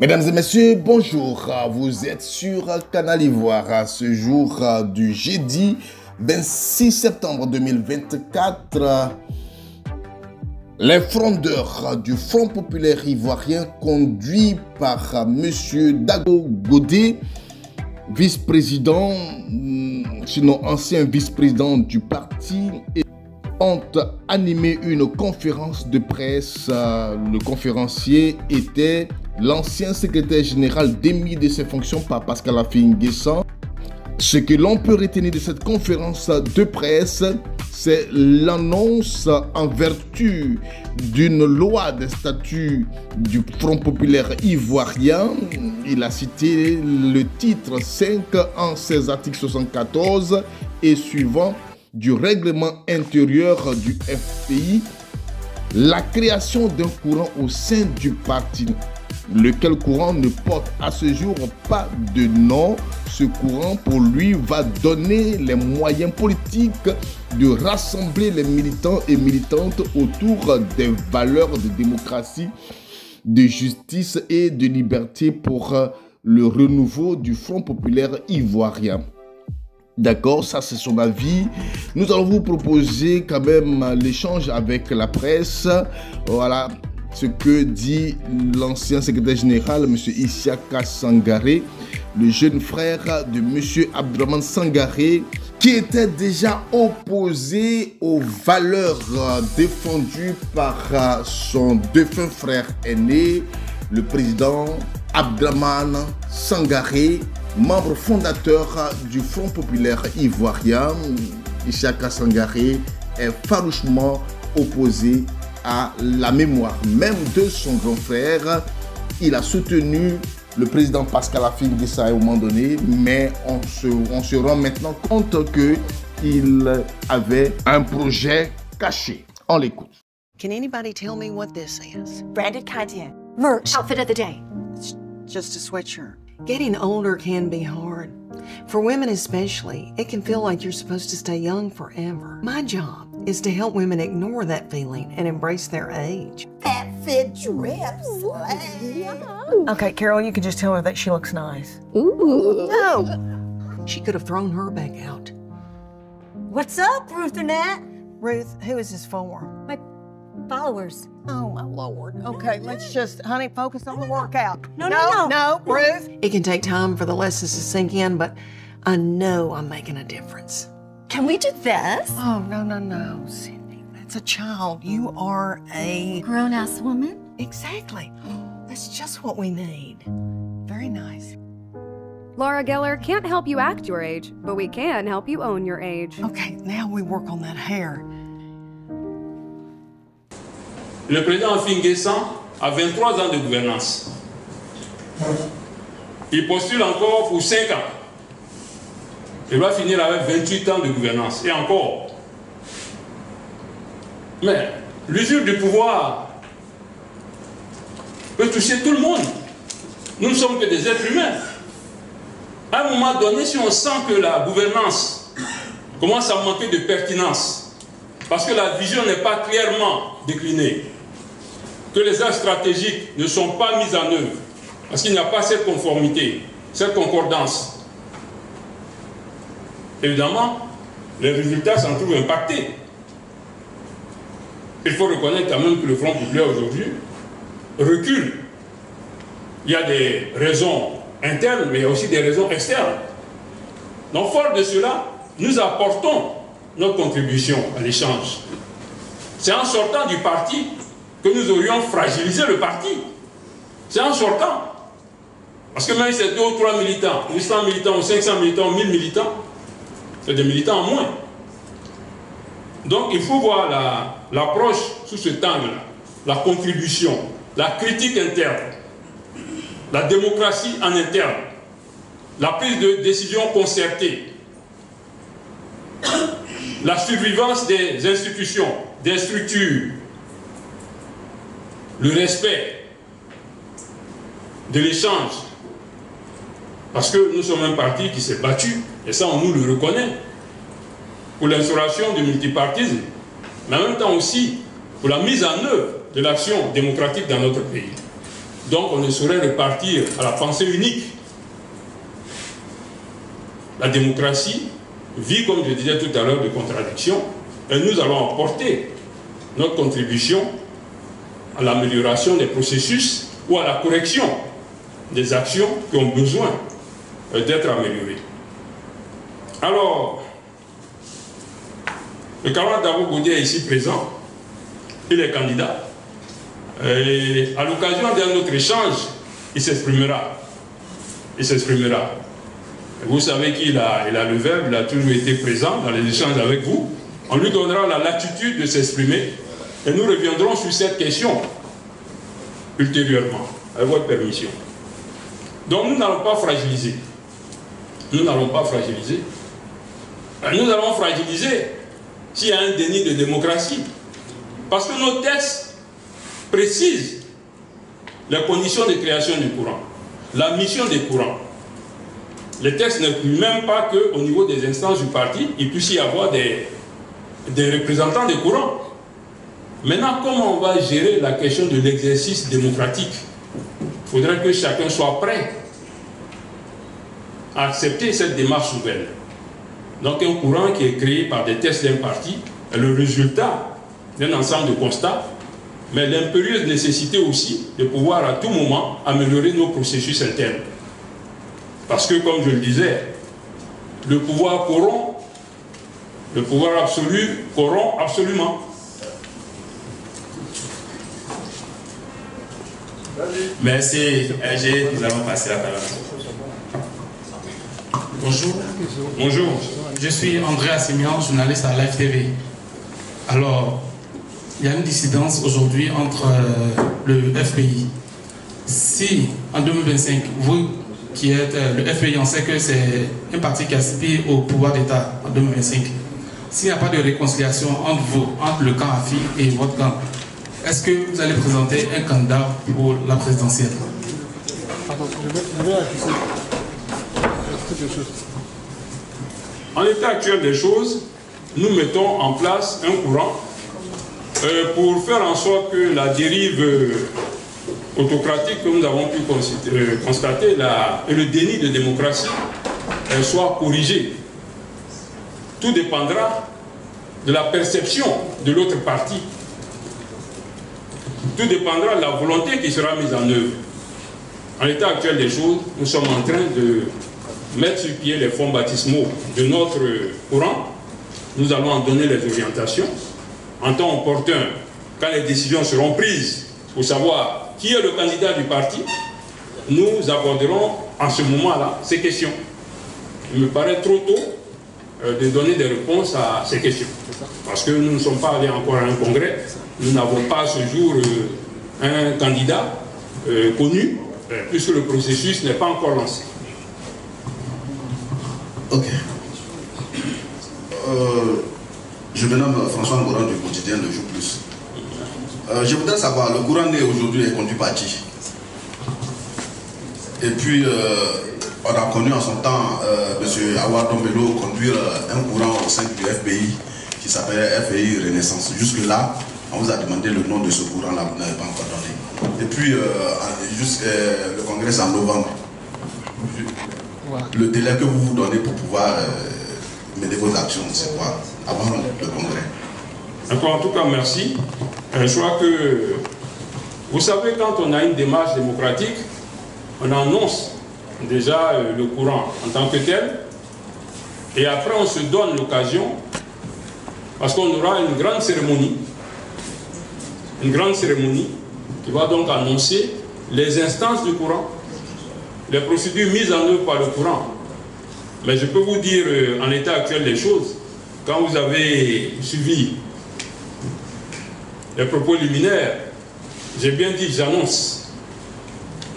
Mesdames et messieurs, bonjour. Vous êtes sur Canal Ivoire à ce jour du jeudi 26 septembre 2024. Les frondeurs du Front populaire ivoirien conduits par M. Dago Godé, vice-président, sinon ancien vice-président du parti, ont animé une conférence de presse. Le conférencier était l'ancien secrétaire général démis de ses fonctions par Pascal Affi-N'Guessan. Ce que l'on peut retenir de cette conférence de presse, c'est l'annonce en vertu d'une loi des statuts du Front populaire ivoirien. Il a cité le titre 5 en ses articles 74 et suivant du règlement intérieur du FPI, la création d'un courant au sein du parti, lequel courant ne porte à ce jour pas de nom. Ce courant, pour lui, va donner les moyens politiques de rassembler les militants et militantes autour des valeurs de démocratie, de justice et de liberté pour le renouveau du Front populaire ivoirien. D'accord, ça c'est son avis. Nous allons vous proposer quand même l'échange avec la presse. Voilà ce que dit l'ancien secrétaire général, M. Isiaka Sangaré, le jeune frère de M. Abdraman Sangaré, qui était déjà opposé aux valeurs défendues par son défunt frère aîné, le président Abdraman Sangaré, membre fondateur du Front populaire ivoirien. Isiaka Sangaré est farouchement opposé à la mémoire même de son grand frère. Il a soutenu le président Pascal Affi-N'Guessan à un moment donné, mais on se rend maintenant compte qu'il avait un projet caché. On l'écoute. Can anybody tell me what this is? Branded Cartier. Merch. Outfit of the day. It's just a sweatshirt. Getting older can be hard. For women especially, it can feel like you're supposed to stay young forever. My job is to help women ignore that feeling and embrace their age. That fit drips. Okay, Carol, you can just tell her that she looks nice. Ooh. No! She could have thrown her back out. What's up, Ruth Annette? Ruth, who is this for? My followers. Oh, my Lord. Okay, let's just, honey, focus on the workout. No. Ruth. It can take time for the lessons to sink in, but I know I'm making a difference. Can we do this? Oh, no, Cindy. That's a child. You are a... Grown-ass woman? Exactly. That's just what we need. Very nice. Laura Geller can't help you act your age, but we can help you own your age. Okay, now we work on that hair. Le président Affi-N'Guessan a 23 ans de gouvernance. Il postule encore pour 5 ans. Il va finir avec 28 ans de gouvernance. Et encore. Mais l'usure du pouvoir peut toucher tout le monde. Nous ne sommes que des êtres humains. À un moment donné, si on sent que la gouvernance commence à manquer de pertinence, parce que la vision n'est pas clairement déclinée, que les axes stratégiques ne sont pas mis en œuvre, parce qu'il n'y a pas cette conformité, cette concordance, évidemment, les résultats s'en trouvent impactés. Il faut reconnaître quand même que le Front populaire aujourd'hui recule. Il y a des raisons internes, mais il y a aussi des raisons externes. Donc, fort de cela, nous apportons notre contribution à l'échange. C'est en sortant du parti que nous aurions fragilisé le parti. C'est en sortant. Parce que même si c'est 2 ou 3 militants, 800 militants, ou 500 militants, ou 1000 militants, c'est des militants en moins. Donc il faut voir l'approche sous cet angle-là. La contribution, la critique interne, la démocratie en interne, la prise de décision concertée, la survivance des institutions, des structures, le respect de l'échange. Parce que nous sommes un parti qui s'est battu, et ça on nous le reconnaît, pour l'instauration du multipartisme, mais en même temps aussi pour la mise en œuvre de l'action démocratique dans notre pays. Donc on ne saurait repartir à la pensée unique. La démocratie vit, comme je disais tout à l'heure, de contradictions, et nous allons apporter notre contribution à l'amélioration des processus ou à la correction des actions qui ont besoin d'être améliorées. Alors, le camarade Dabo Gaudier est ici présent, il est candidat, et à l'occasion d'un autre échange, il s'exprimera. Il s'exprimera. Vous savez qu'il a le verbe, il a toujours été présent dans les échanges avec vous. On lui donnera la latitude de s'exprimer et nous reviendrons sur cette question ultérieurement, avec votre permission. Donc nous n'allons pas fragiliser. Nous n'allons pas fragiliser. Nous allons fragiliser s'il y a un déni de démocratie. Parce que nos textes précisent les conditions de création du courant, la mission des courants. Les textes n'incluent même pas qu'au niveau des instances du parti, il puisse y avoir des représentants des courants. Maintenant, comment on va gérer la question de l'exercice démocratique? Il faudrait que chacun soit prêt à accepter cette démarche nouvelle. Donc un courant qui est créé par des tests d'un parti est le résultat d'un ensemble de constats, mais l'impérieuse nécessité aussi de pouvoir à tout moment améliorer nos processus internes. Parce que, comme je le disais, le pouvoir corrompt, le pouvoir absolu corrompt absolument. Merci, RG, nous allons passer la parole. Bonjour. Bonjour. Je suis André Assemian, journaliste à Live TV. Alors, il y a une dissidence aujourd'hui entre le FPI. Si, en 2025, vous qui êtes le FPI, on sait que c'est un parti qui aspire au pouvoir d'État en 2025. S'il n'y a pas de réconciliation entre vous, entre le camp AFI et votre camp, est-ce que vous allez présenter un candidat pour la présidentielle? En l'état actuel des choses, nous mettons en place un courant pour faire en sorte que la dérive autocratique que nous avons pu constater et le déni de démocratie soit corrigé. Tout dépendra de la perception de l'autre parti. Tout dépendra de la volonté qui sera mise en œuvre. En l'état actuel des choses, nous sommes en train de mettre sur pied les fonds baptismaux de notre courant. Nous allons en donner les orientations. En temps opportun, quand les décisions seront prises pour savoir qui est le candidat du parti, nous aborderons en ce moment-là ces questions. Il me paraît trop tôt de donner des réponses à ces questions. Parce que nous ne sommes pas allés encore à un congrès, nous n'avons pas à ce jour un candidat connu, puisque le processus n'est pas encore lancé. Ok. Je me nomme François Ngoran du quotidien Le Jour Plus. Je voudrais savoir, le courant né aujourd'hui est conduit par qui? Et puis, on a connu en son temps M. Awa Dombelo conduire un courant au sein du FPI qui s'appelle FPI Renaissance. Jusque-là, on vous a demandé le nom de ce courant-là, vous n'avez pas encore donné. Et puis, le congrès c'est en novembre. Le délai que vous vous donnez pour pouvoir mener vos actions, c'est quoi, avant le congrès? Encore en tout cas, merci. Je crois que, vous savez, quand on a une démarche démocratique, on annonce déjà le courant en tant que tel, et après on se donne l'occasion, parce qu'on aura une grande cérémonie qui va donc annoncer les instances du courant, les procédures mises en œuvre par le courant. Mais je peux vous dire, en l'état actuel des choses, quand vous avez suivi les propos liminaires, j'ai bien dit j'annonce.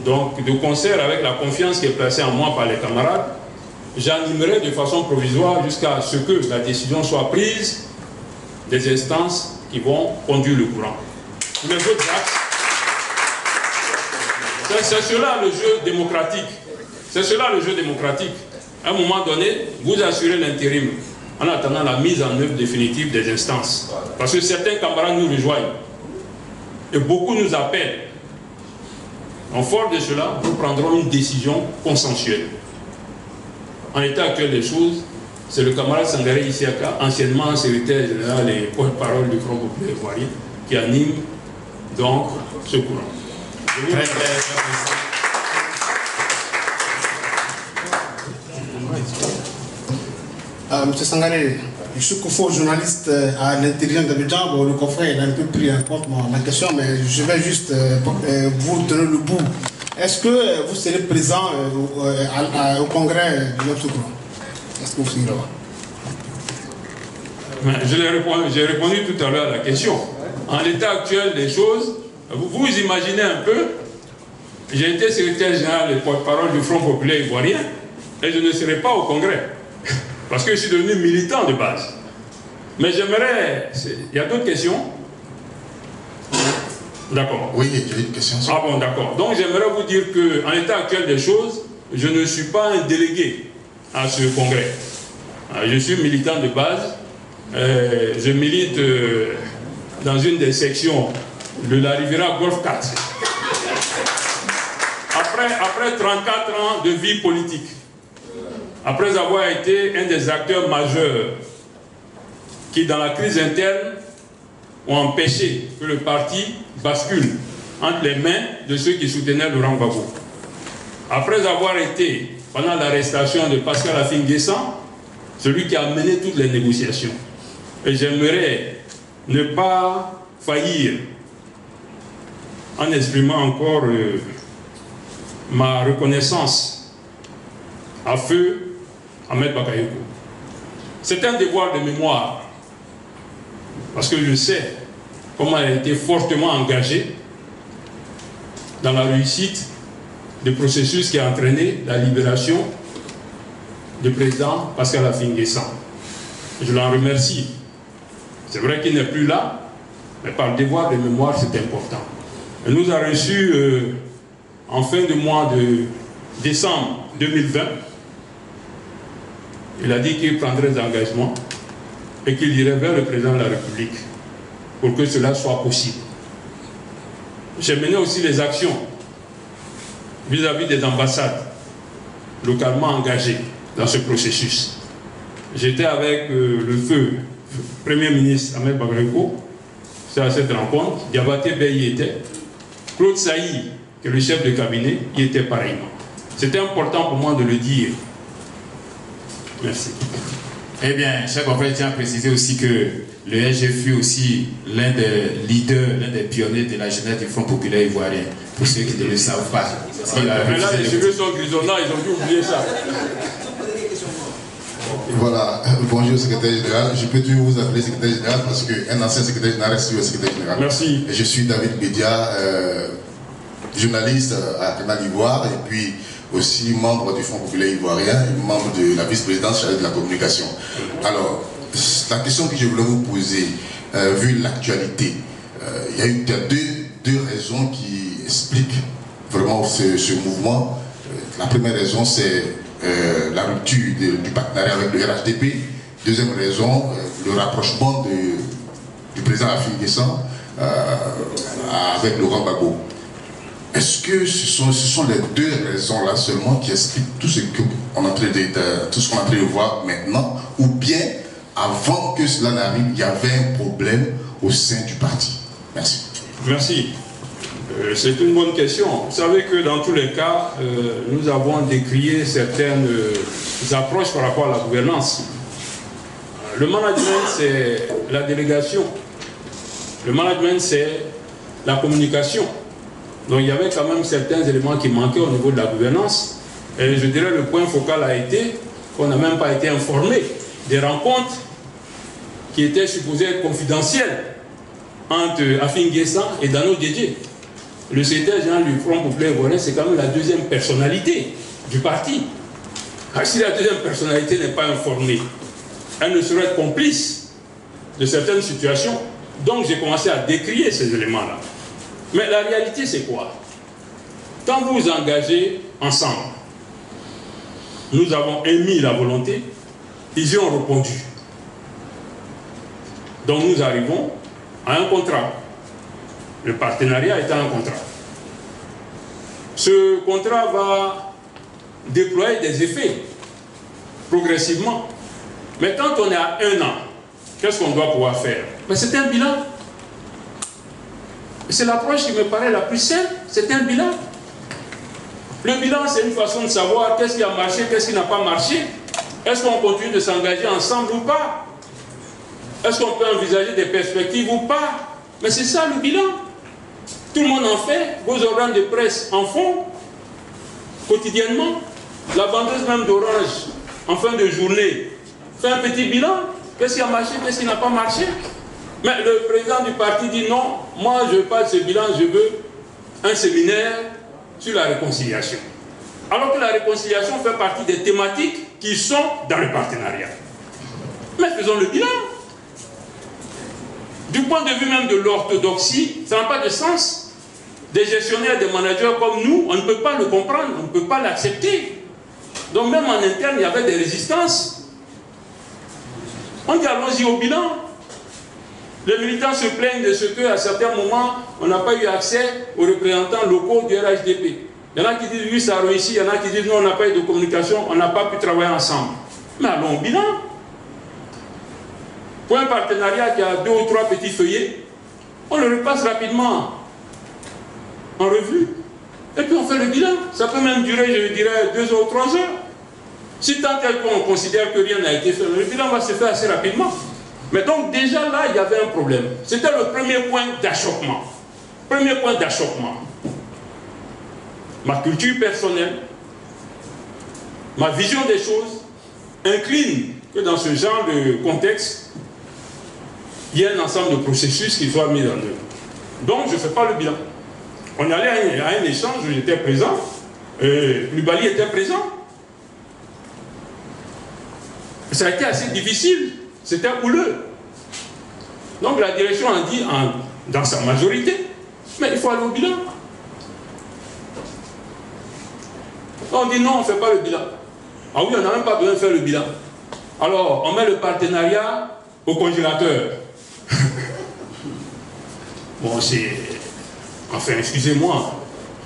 Donc, de concert avec la confiance qui est placée en moi par les camarades, j'animerai de façon provisoire jusqu'à ce que la décision soit prise des instances qui vont conduire le courant. Pour les autres axes, c'est cela le jeu démocratique. C'est cela le jeu démocratique. À un moment donné, vous assurez l'intérim en attendant la mise en œuvre définitive des instances. Parce que certains camarades nous rejoignent et beaucoup nous appellent Donc, fort de cela, nous prendrons une décision consensuelle. En l'état actuel des choses, c'est le camarade Sangaré Isiaka, anciennement secrétaire général et porte-parole du Front populaire ivoirien, qui anime donc ce courant. Monsieur Sangaré, je suis faux journaliste à l'intérieur d'Abidjan. Bon, le confrère il a un peu pris en compte ma question, mais je vais juste vous donner le bout. Est-ce que vous serez présent au congrès du Neuf Courant? Est-ce que vous serez là? J'ai répondu tout à l'heure à la question. En l'état actuel des choses, vous imaginez un peu, j'ai été secrétaire général et porte-parole du Front populaire ivoirien et je ne serai pas au congrès parce que je suis devenu militant de base. Mais j'aimerais... Il y a d'autres questions? D'accord. Oui, j'ai une question. Ah bon, d'accord. Donc j'aimerais vous dire qu'en l'état actuel des choses, je ne suis pas un délégué à ce congrès. Je suis militant de base. Je milite dans une des sections de la Riviera Golf 4. Après 34 ans de vie politique, après avoir été un des acteurs majeurs qui, dans la crise interne, ont empêché que le parti bascule entre les mains de ceux qui soutenaient Laurent Gbagbo. Après avoir été, pendant l'arrestation de Pascal Affi-N'Guessan, celui qui a mené toutes les négociations. Et j'aimerais ne pas faillir en exprimant encore ma reconnaissance à feu Ahmed Bakayoko. C'est un devoir de mémoire, parce que je sais comment elle a été fortement engagée dans la réussite du processus qui a entraîné la libération du président Pascal Affi-N'Guessan. Je l'en remercie. C'est vrai qu'il n'est plus là, mais par devoir de mémoire, c'est important. Il nous a reçus en fin de mois de décembre 2020. Il a dit qu'il prendrait des engagements et qu'il irait vers le président de la République pour que cela soit possible. J'ai mené aussi les actions vis-à-vis des ambassades localement engagées dans ce processus. J'étais avec le feu Premier ministre Ahmed Bakayoko, c'est à cette rencontre. Diabaté Bey y était. Claude Saï, qui est le chef de cabinet, y était pareillement. C'était important pour moi de le dire. Merci. Eh bien, chers confrères, je tiens à préciser aussi que le SG fut aussi l'un des leaders, l'un des pionniers de la jeunesse du Front populaire ivoirien. Pour ceux qui ne le savent pas. Mais là, les cheveux sont grisonnants, ils ont dû oublier ça. Voilà, bonjour secrétaire général. Je peux toujours vous appeler secrétaire général parce qu'un ancien secrétaire général reste toujours secrétaire général. Merci. Et je suis David Bédia, journaliste à Canal Ivoire et puis aussi membre du Front populaire ivoirien et membre de la vice-présidence chargée de la communication. Alors, la question que je voulais vous poser, vu l'actualité, il y a deux raisons qui expliquent vraiment ce mouvement. La première raison, c'est la rupture du partenariat avec le RHDP. Deuxième raison, le rapprochement du président Affi-N'Guessan avec Laurent Gbagbo. Est-ce que ce sont les deux raisons-là seulement qui expliquent tout ce qu'on est en train de voir maintenant, ou bien avant que cela n'arrive, il y avait un problème au sein du parti? Merci. Merci. C'est une bonne question. Vous savez que dans tous les cas, nous avons décrié certaines approches par rapport à la gouvernance. Le management, c'est la délégation. Le management, c'est la communication. Donc il y avait quand même certains éléments qui manquaient au niveau de la gouvernance. Et je dirais le point focal a été qu'on n'a même pas été informé des rencontres qui étaient supposées être confidentielles entre Affi-N'Guessan et Dano Diédié. Le secrétaire général du Front populaire ivoirien, c'est quand même la deuxième personnalité du parti. Si la deuxième personnalité n'est pas informée, elle ne serait complice de certaines situations. Donc j'ai commencé à décrier ces éléments-là. Mais la réalité, c'est quoi? Quand vous vous engagez ensemble, nous avons émis la volonté, ils y ont répondu. Donc nous arrivons à un contrat. Le partenariat est un contrat. ce contrat va déployer des effets progressivement. Mais quand on est à 1 an, qu'est-ce qu'on doit pouvoir faire? C'est un bilan. C'est l'approche qui me paraît la plus simple, c'est un bilan. Le bilan, c'est une façon de savoir qu'est-ce qui a marché, qu'est-ce qui n'a pas marché. Est-ce qu'on continue de s'engager ensemble ou pas? Est-ce qu'on peut envisager des perspectives ou pas? Mais c'est ça le bilan. Tout le monde en fait, vos organes de presse en font quotidiennement. La vendeuse même d'Orange, en fin de journée, fait un petit bilan. Qu'est-ce qui a marché, qu'est-ce qui n'a pas marché? Mais le président du parti dit non, moi je veux pas de ce bilan, je veux un séminaire sur la réconciliation. Alors que la réconciliation fait partie des thématiques qui sont dans le partenariat. Mais faisons le bilan. Du point de vue même de l'orthodoxie, ça n'a pas de sens. Des gestionnaires, des managers comme nous, on ne peut pas le comprendre, on ne peut pas l'accepter. Donc même en interne, il y avait des résistances. On dit allons-y au bilan. Les militants se plaignent de ce qu'à certains moments, on n'a pas eu accès aux représentants locaux du RHDP. Il y en a qui disent oui, ça a réussi, il y en a qui disent non, on n'a pas eu de communication, on n'a pas pu travailler ensemble. Mais allons au bilan. Pour un partenariat qui a 2 ou 3 petits feuillets, on le repasse rapidement en revue. Et puis on fait le bilan. Ça peut même durer, je dirais, 2 ou 3 heures. Si tant est qu'on considère que rien n'a été fait, le bilan va se faire assez rapidement. Mais donc déjà là, il y avait un problème. C'était le premier point d'achoppement. Premier point d'achoppement. Ma culture personnelle, ma vision des choses incline que dans ce genre de contexte, il y a un ensemble de processus qui soient mis en œuvre. Donc je ne fais pas le bilan. On est allé à un échange où j'étais présent, Lubali était présent. Ça a été assez difficile, c'était houleux. Donc la direction a dit, dans sa majorité, mais il faut aller au bilan. On dit non, on ne fait pas le bilan. Ah oui, on n'a même pas besoin de faire le bilan. Alors, on met le partenariat au congélateur. Bon, c'est... Enfin, excusez-moi,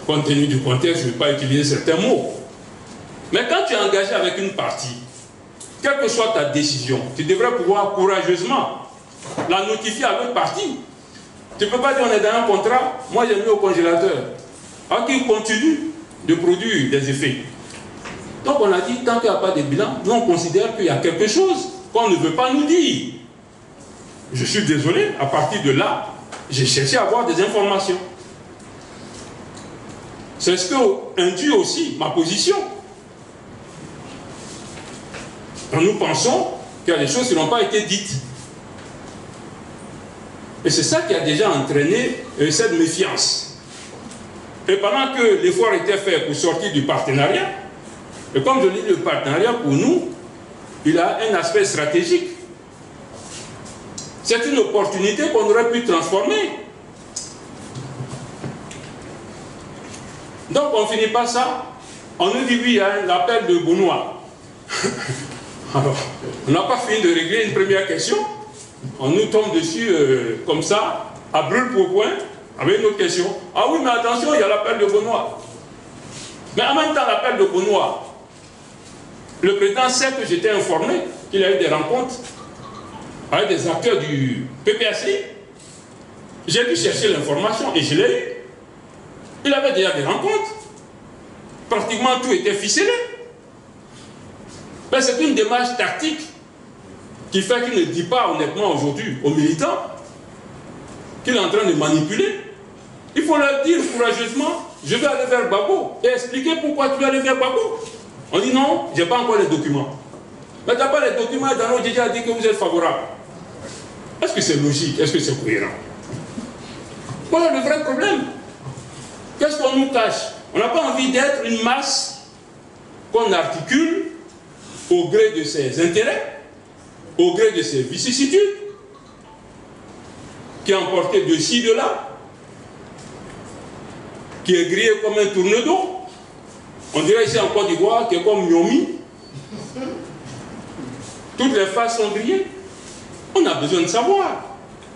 compte tenu du contexte, je ne vais pas utiliser certains mots. Mais quand tu es engagé avec une partie, quelle que soit ta décision, tu devrais pouvoir courageusement la notifier à l'autre partie. Tu ne peux pas dire on est dans un contrat, moi j'ai mis au congélateur. Alors qu'il continue de produire des effets. Donc on a dit, tant qu'il n'y a pas de bilan, nous on considère qu'il y a quelque chose qu'on ne veut pas nous dire. Je suis désolé, à partir de là, j'ai cherché à avoir des informations. C'est ce que induit aussi ma position. Donc nous pensons qu'il y a des choses qui n'ont pas été dites. Et c'est ça qui a déjà entraîné cette méfiance. Et pendant que l'effort était fait pour sortir du partenariat, et comme je dis, le partenariat pour nous, il a un aspect stratégique. C'est une opportunité qu'on aurait pu transformer. Donc on finit par ça. On nous dit oui, il y a l'appel de Benoît. Alors, on n'a pas fini de régler une première question. On nous tombe dessus comme ça, à brûle-pourpoint, avec une autre question. Ah oui, mais attention, il y a l'appel de Benoît. Mais en même temps, l'appel de Benoît, le président sait que j'étais informé qu'il y a eu des rencontres avec des acteurs du PPACI. J'ai dû chercher l'information et je l'ai eu. Il avait déjà des rencontres. Pratiquement tout était ficelé. Mais c'est une démarche tactique qui fait qu'il ne dit pas honnêtement aujourd'hui aux militants qu'il est en train de manipuler. Il faut leur dire courageusement, je vais aller vers Bako et expliquer pourquoi tu veux aller vers Bako. On dit non, je n'ai pas encore les documents. Mais tu n'as pas les documents et Dano Djidja a dit que vous êtes favorable. Est-ce que c'est logique? Est-ce que c'est cohérent? Voilà le vrai problème. Qu'est-ce qu'on nous cache? On n'a pas envie d'être une masse qu'on articule au gré de ses intérêts, au gré de ses vicissitudes, qui est emporté de ci, de là, qui est grillé comme un tourne-dos. On dirait ici en Côte d'Ivoire, qui est comme Nyomi. Toutes les faces sont grillées. On a besoin de savoir.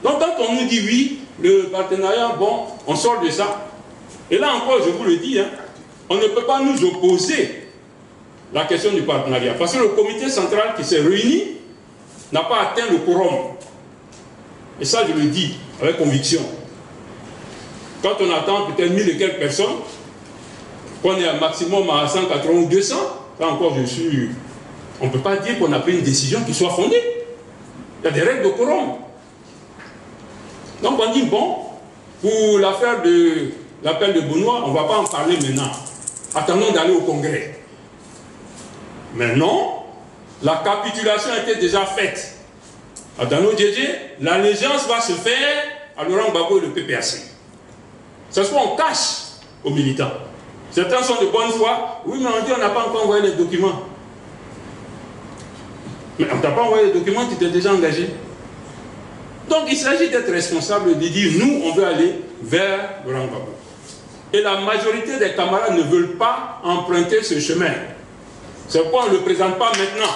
Donc quand on nous dit oui, le partenariat, bon, on sort de ça. Et là encore, je vous le dis, hein, on ne peut pas nous opposer la question du partenariat. Parce que le comité central qui s'est réuni n'a pas atteint le quorum. Et ça, je le dis avec conviction. Quand on attend peut-être 1000 et quelques personnes, qu'on est un maximum à 180 ou 200, là encore, on ne peut pas dire qu'on a pris une décision qui soit fondée. Il y a des règles de quorum. Donc on dit, bon, pour l'affaire de l'appel de Benoît, on ne va pas en parler maintenant. Attendons d'aller au Congrès. Mais non, la capitulation était déjà faite. Dans nos DG, l'allégeance va se faire à Laurent Gbagbo et le PPAC. Ça se fait, on cache aux militants. Certains sont de bonne foi. Oui, mais on dit on n'a pas encore envoyé les documents. Mais on ne t'a pas envoyé les documents, tu t'es déjà engagé. Donc il s'agit d'être responsable, de dire nous, on veut aller vers Laurent Gbagbo. Et la majorité des camarades ne veulent pas emprunter ce chemin. C'est pourquoi on ne le présente pas maintenant.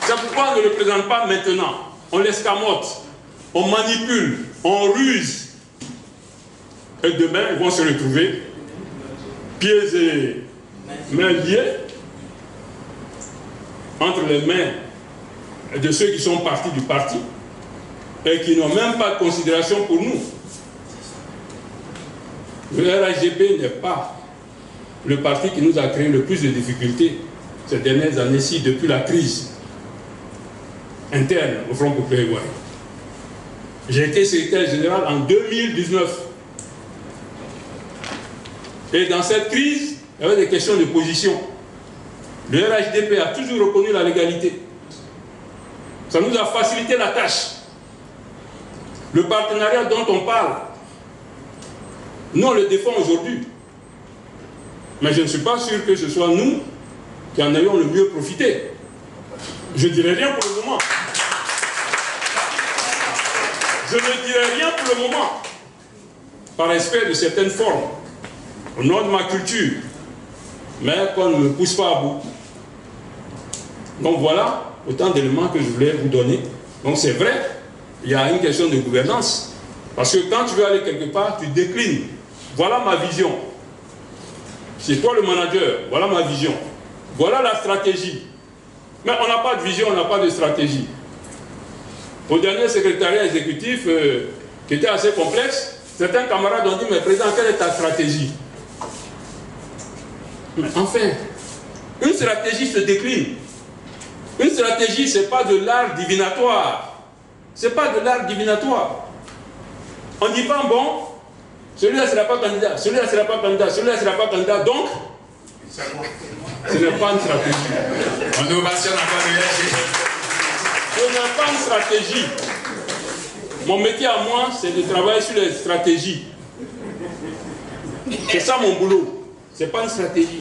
C'est pourquoi on ne le présente pas maintenant. On l'escamote, on manipule, on ruse. Et demain, ils vont se retrouver, pieds et mains liés, entre les mains de ceux qui sont partis du parti et qui n'ont même pas de considération pour nous. Le RHDP n'est pas le parti qui nous a créé le plus de difficultés ces dernières années-ci, depuis la crise interne au Front populaire ivoirien. J'ai été secrétaire général en 2019. Et dans cette crise, il y avait des questions de position. Le RHDP a toujours reconnu la légalité. Ça nous a facilité la tâche. Le partenariat dont on parle, nous on le défend aujourd'hui. Mais je ne suis pas sûr que ce soit nous qui en ayons le mieux profité. Je ne dirai rien pour le moment. Je ne dirai rien pour le moment. Par respect de certaines formes, au nom de ma culture, mais qu'on ne me pousse pas à bout. Donc voilà autant d'éléments que je voulais vous donner. Donc c'est vrai, il y a une question de gouvernance. Parce que quand tu veux aller quelque part, tu déclines. Voilà ma vision. C'est toi le manager, voilà ma vision. Voilà la stratégie. Mais on n'a pas de vision, on n'a pas de stratégie. Au dernier secrétariat exécutif, qui était assez complexe, certains camarades ont dit, mais président, quelle est ta stratégie? Mais enfin, une stratégie se décline. Une stratégie, ce n'est pas de l'art divinatoire. Ce n'est pas de l'art divinatoire. On ne dit pas, bon, celui-là ne sera pas candidat, celui-là ne sera pas candidat, celui-là ne sera pas candidat, donc, ce n'est pas une stratégie. On ovation encore ce n'est pas une stratégie. Mon métier à moi, c'est de travailler sur les stratégies. C'est ça mon boulot. Ce n'est pas une stratégie.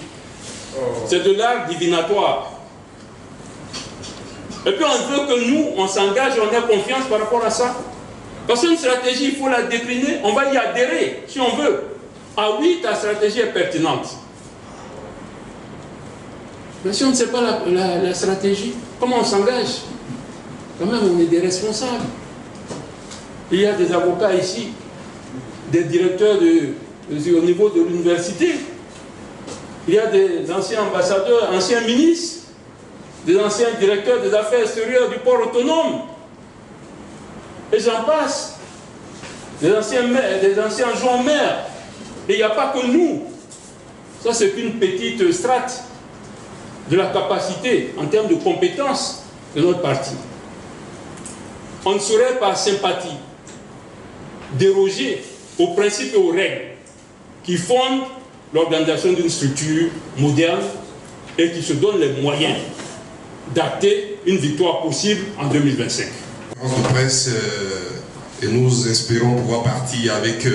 C'est de l'art divinatoire. Et puis on veut que nous, on s'engage, on ait confiance par rapport à ça. Parce qu'une stratégie, il faut la décliner, on va y adhérer, si on veut. Ah oui, ta stratégie est pertinente. Mais si on ne sait pas la stratégie, comment on s'engage? Quand même, on est des responsables. Il y a des avocats ici, des directeurs au niveau de l'université. Il y a des anciens ambassadeurs, anciens ministres, des anciens directeurs des affaires extérieures du port autonome. Et j'en passe. Des anciens maires, des anciens adjoints-maires. Et il n'y a pas que nous. Ça, c'est une petite strate de la capacité en termes de compétences de notre parti. On ne saurait par sympathie déroger aux principes et aux règles qui fondent l'organisation d'une structure moderne et qui se donne les moyens d'acter une victoire possible en 2025. De presse, et nous espérons pouvoir partir avec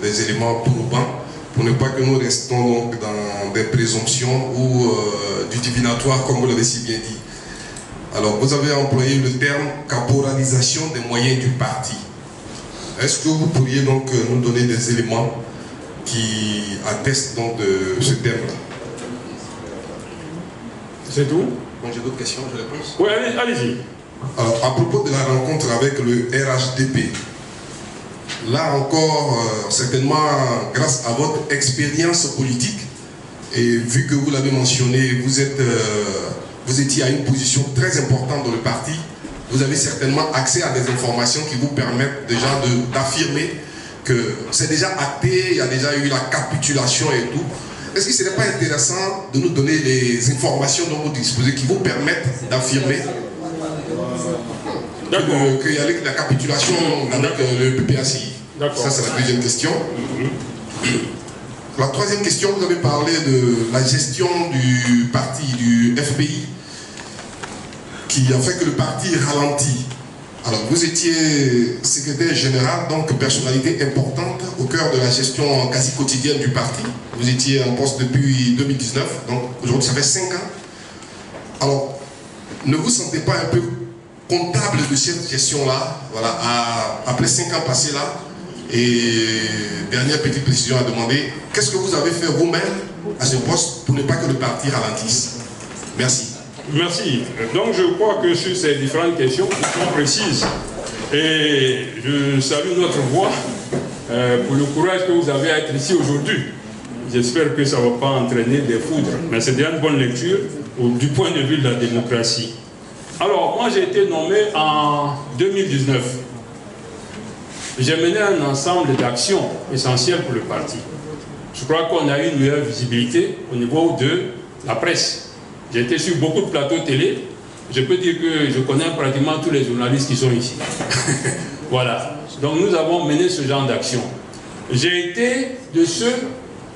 des éléments probants pour ne pas que nous restons donc dans des présomptions ou du divinatoire, comme vous l'avez si bien dit. Alors, vous avez employé le terme caporalisation des moyens du parti. Est-ce que vous pourriez donc nous donner des éléments qui attestent donc de ce terme-là? C'est tout? Bon, j'ai d'autres questions, je réponds. Oui, allez-y. Alors, à propos de la rencontre avec le RHDP, Là encore, certainement grâce à votre expérience politique, et vu que vous l'avez mentionné, vous étiez à une position très importante dans le parti, vous avez certainement accès à des informations qui vous permettent déjà d'affirmer que c'est déjà acté, il y a déjà eu la capitulation et tout. Est-ce que ce n'est pas intéressant de nous donner les informations dont vous disposez qui vous permettent d'affirmer qu'il y a la capitulation avec le PPACI? Ça, c'est la deuxième question. La troisième question, vous avez parlé de la gestion du parti, du FPI, qui a fait que le parti ralentit. Alors, vous étiez secrétaire général, donc personnalité importante au cœur de la gestion quasi quotidienne du parti. Vous étiez en poste depuis 2019, donc aujourd'hui ça fait 5 ans. Alors, ne vous sentez pas un peu comptable de cette gestion-là, voilà, après 5 ans passés là? Et dernière petite précision à demander, qu'est-ce que vous avez fait vous-même à ce poste pour ne pas que le parti ralentisse? Merci. Merci. Donc je crois que sur ces différentes questions qui sont précises, et je salue notre voix pour le courage que vous avez à être ici aujourd'hui. J'espère que ça ne va pas entraîner des foudres, mais c'est déjà une bonne lecture du point de vue de la démocratie. Alors, moi j'ai été nommé en 2019. J'ai mené un ensemble d'actions essentielles pour le parti. Je crois qu'on a eu une meilleure visibilité au niveau de la presse. J'ai été sur beaucoup de plateaux télé. Je peux dire que je connais pratiquement tous les journalistes qui sont ici. Voilà. Donc nous avons mené ce genre d'action. J'ai été de ceux,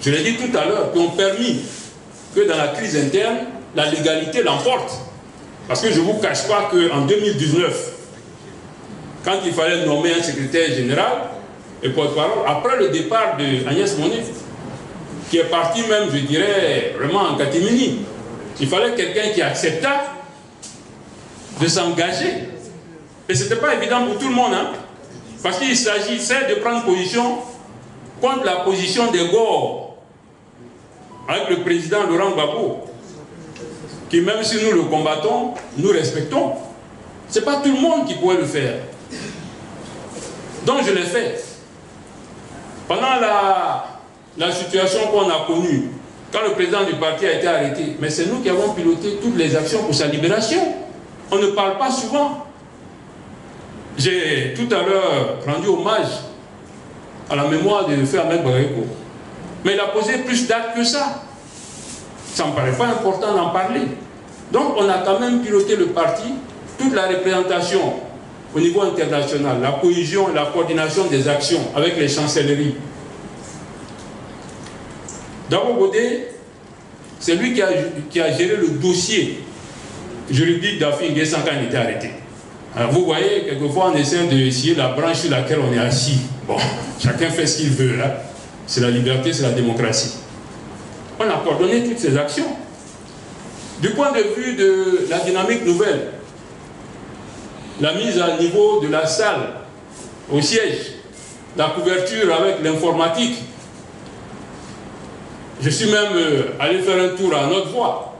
je l'ai dit tout à l'heure, qui ont permis que dans la crise interne, la légalité l'emporte. Parce que je ne vous cache pas qu'en 2019, quand il fallait nommer un secrétaire général et porte-parole, après le départ de Agnès Monet, qui est parti même, je dirais, vraiment en catimini, il fallait quelqu'un qui accepta de s'engager. Et ce n'était pas évident pour tout le monde, hein, parce qu'il s'agissait de prendre position contre la position des Gore, avec le président Laurent Gbagbo, qui même si nous le combattons, nous respectons. Ce n'est pas tout le monde qui pouvait le faire. Donc je l'ai fait. Pendant la situation qu'on a connue, quand le président du parti a été arrêté, mais c'est nous qui avons piloté toutes les actions pour sa libération. On ne parle pas souvent. J'ai tout à l'heure rendu hommage à la mémoire de Feu Ahmed Bagayoko. Mais il a posé plus d'actes que ça. Ça ne me paraît pas important d'en parler. Donc on a quand même piloté le parti, toute la représentation au niveau international, la cohésion et la coordination des actions avec les chancelleries. Dabo Godé, c'est lui qui a géré le dossier juridique d'Afi Nguessan quand il était arrêté. Alors vous voyez, quelquefois on essaie de scier la branche sur laquelle on est assis. Bon, chacun fait ce qu'il veut là. C'est la liberté, c'est la démocratie. On a coordonné toutes ces actions. Du point de vue de la dynamique nouvelle, la mise à niveau de la salle au siège, la couverture avec l'informatique. Je suis même allé faire un tour à Notre-Voie,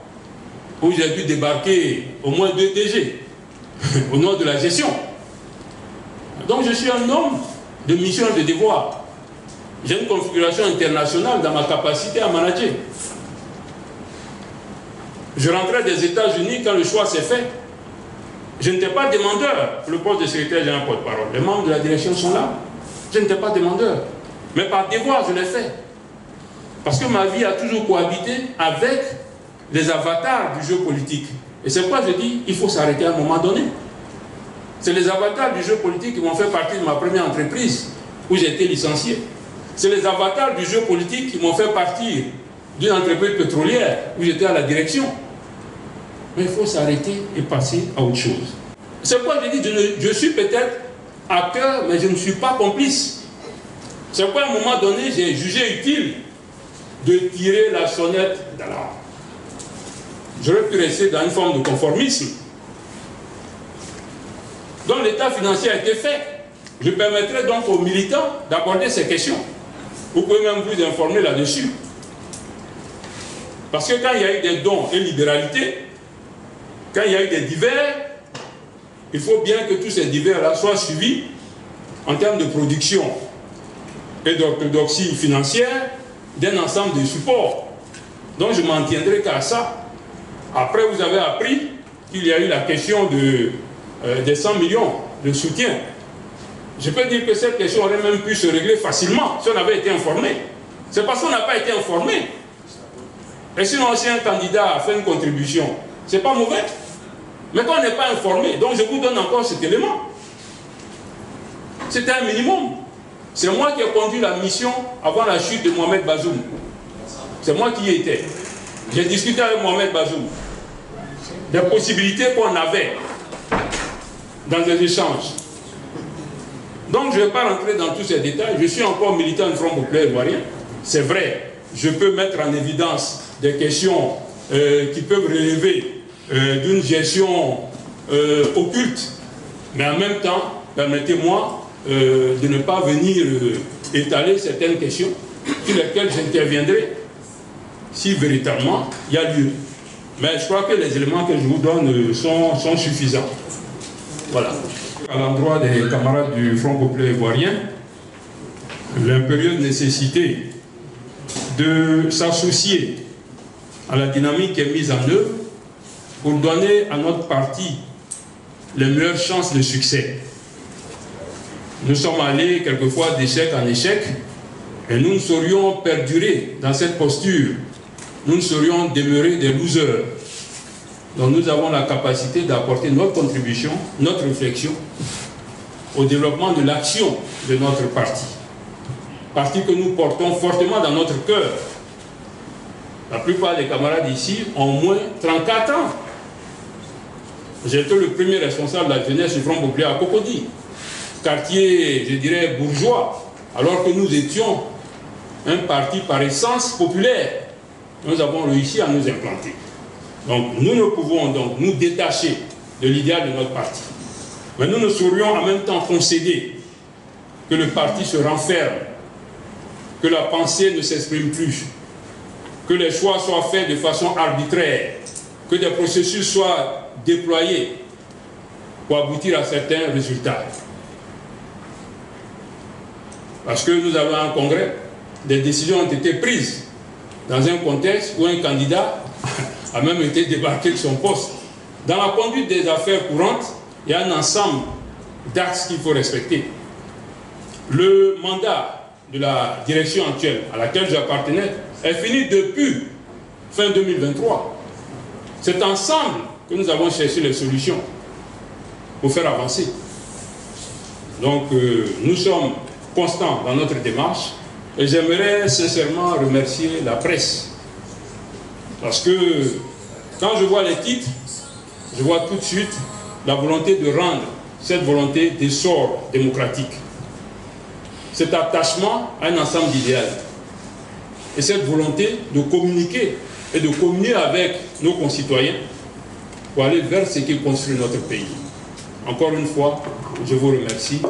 où j'ai dû débarquer au moins 2 DG, au nom de la gestion. Donc je suis un homme de mission et de devoir. J'ai une configuration internationale dans ma capacité à manager. Je rentrais des États-Unis quand le choix s'est fait. Je n'étais pas demandeur pour le poste de secrétaire général porte-parole. Les membres de la direction sont là. Je n'étais pas demandeur. Mais par devoir, je l'ai fait. Parce que ma vie a toujours cohabité avec les avatars du jeu politique. Et c'est pourquoi je dis, il faut s'arrêter à un moment donné. C'est les avatars du jeu politique qui m'ont fait partie de ma première entreprise, où j'ai été licencié. C'est les avatars du jeu politique qui m'ont fait partir d'une entreprise pétrolière, où j'étais à la direction. Mais il faut s'arrêter et passer à autre chose. C'est pourquoi je dis, je suis peut-être acteur, mais je ne suis pas complice. C'est pourquoi à un moment donné, j'ai jugé utile de tirer la sonnette d'alarme. J'aurais pu rester dans une forme de conformisme. Donc l'état financier a été fait. Je permettrai donc aux militants d'aborder ces questions. Vous pouvez même vous informer là-dessus. Parce que quand il y a eu des dons et libéralité, quand il y a eu des divers, il faut bien que tous ces divers-là soient suivis en termes de production. et d'orthodoxie financière d'un ensemble de supports. Donc je m'en tiendrai qu'à ça. Après, vous avez appris qu'il y a eu la question des 100 millions de soutien. Je peux dire que cette question aurait même pu se régler facilement si on avait été informé. C'est parce qu'on n'a pas été informé. Et sinon, si un candidat a fait une contribution, c'est pas mauvais. Mais quand on n'est pas informé, donc je vous donne encore cet élément. C'était un minimum. C'est moi qui ai conduit la mission avant la chute de Mohamed Bazoum. C'est moi qui y étais. J'ai discuté avec Mohamed Bazoum des possibilités qu'on avait dans les échanges. Donc je ne vais pas rentrer dans tous ces détails. Je suis encore militant du Front populaire ivoirien. C'est vrai, je peux mettre en évidence des questions qui peuvent relever d'une gestion occulte. Mais en même temps, permettez-moi de ne pas venir étaler certaines questions sur lesquelles j'interviendrai si véritablement il y a lieu. Mais je crois que les éléments que je vous donne sont suffisants. Voilà. À l'endroit des camarades du Front populaire ivoirien, l'impérieuse nécessité de s'associer à la dynamique qui est mise en œuvre pour donner à notre parti les meilleures chances de succès. Nous sommes allés quelquefois d'échec en échec et nous ne saurions perdurer dans cette posture. Nous ne saurions demeurer des losers. Donc nous avons la capacité d'apporter notre contribution, notre réflexion au développement de l'action de notre parti. Parti que nous portons fortement dans notre cœur. La plupart des camarades ici ont au moins 34 ans. J'étais le premier responsable de la jeunesse du Front populaire à Cocody, quartier, je dirais, bourgeois, alors que nous étions un parti par essence populaire. Nous avons réussi à nous implanter. Donc nous ne pouvons donc nous détacher de l'idéal de notre parti. Mais nous ne saurions en même temps concéder que le parti se renferme, que la pensée ne s'exprime plus, que les choix soient faits de façon arbitraire, que des processus soient déployés pour aboutir à certains résultats. Parce que nous avons un congrès, des décisions ont été prises dans un contexte où un candidat a même été débarqué de son poste. Dans la conduite des affaires courantes, il y a un ensemble d'axes qu'il faut respecter. Le mandat de la direction actuelle à laquelle j'appartenais est fini depuis fin 2023. C'est ensemble que nous avons cherché les solutions pour faire avancer. Donc nous sommes constants dans notre démarche et j'aimerais sincèrement remercier la presse. Parce que quand je vois les titres, je vois tout de suite la volonté de rendre cette volonté d'essor démocratique. Cet attachement à un ensemble d'idéaux. Et cette volonté de communiquer et de communier avec nos concitoyens pour aller vers ce qui construit notre pays. Encore une fois, je vous remercie.